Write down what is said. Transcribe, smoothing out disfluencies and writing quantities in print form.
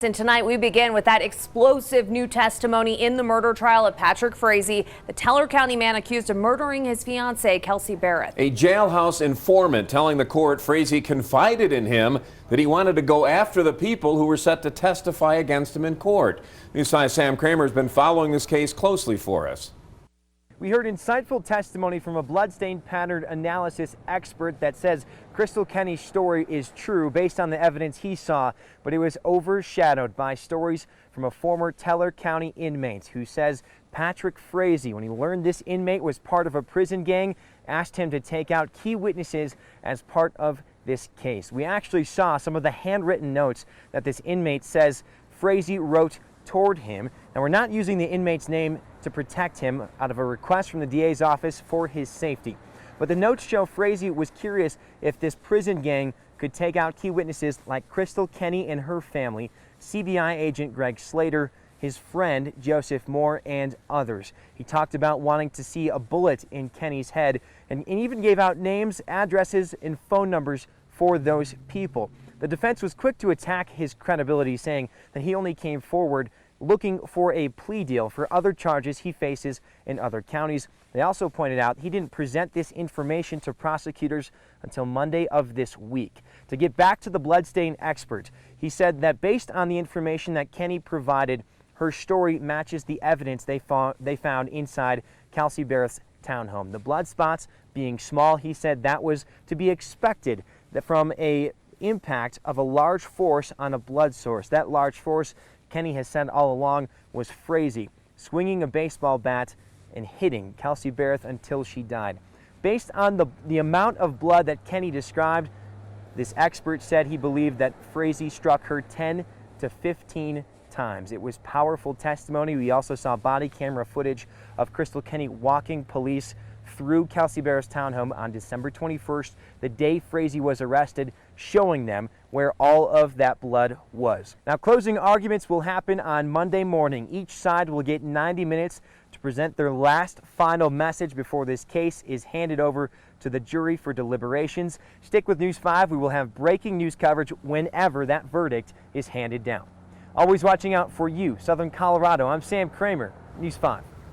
And tonight we begin with that explosive new testimony in the murder trial of Patrick Frazee, the Teller County man accused of murdering his fiancee, Kelsey Barrett. A jailhouse informant telling the court Frazee confided in him that he wanted to go after the people who were set to testify against him in court. News 5's Sam Kramer has been following this case closely for us. We heard insightful testimony from a bloodstain pattern analysis expert that says Crystal Kenny's story is true based on the evidence he saw, but it was overshadowed by stories from a former Teller County inmate who says Patrick Frazee, when he learned this inmate was part of a prison gang, asked him to take out key witnesses as part of this case. We actually saw some of the handwritten notes that this inmate says Frazee wrote toward him. Now, we're not using the inmate's name to protect him out of a request from the DA's office for his safety. But the notes show Frazee was curious if this prison gang could take out key witnesses like Crystal Kenny and her family, CBI agent Greg Slater, his friend Joseph Moore, and others. He talked about wanting to see a bullet in Kenny's head and even gave out names, addresses, and phone numbers for those people. The defense was quick to attack his credibility, saying that he only came forward looking for a plea deal for other charges he faces in other counties. They also pointed out he didn't present this information to prosecutors until Monday of this week. To get back to the bloodstain expert, he said that based on the information that Kenny provided, her story matches the evidence they found inside Kelsey Barrett's townhome. The blood spots being small, he said that was to be expected that from a impact of a large force on a blood source. That large force, Kenny has said all along, was Frazee swinging a baseball bat and hitting Kelsey Barrett until she died. Based on the amount of blood that Kenny described, this expert said he believed that Frazee struck her 10 to 15 times. It was powerful testimony. We also saw body camera footage of Crystal Kenny walking police through Kelsey Barrett's townhome on December 21st, the day Frazee was arrested, showing them where all of that blood was. Now, closing arguments will happen on Monday morning. Each side will get 90 minutes to present their last final message before this case is handed over to the jury for deliberations. Stick with News 5. We will have breaking news coverage whenever that verdict is handed down. Always watching out for you, Southern Colorado. I'm Sam Kramer, News 5.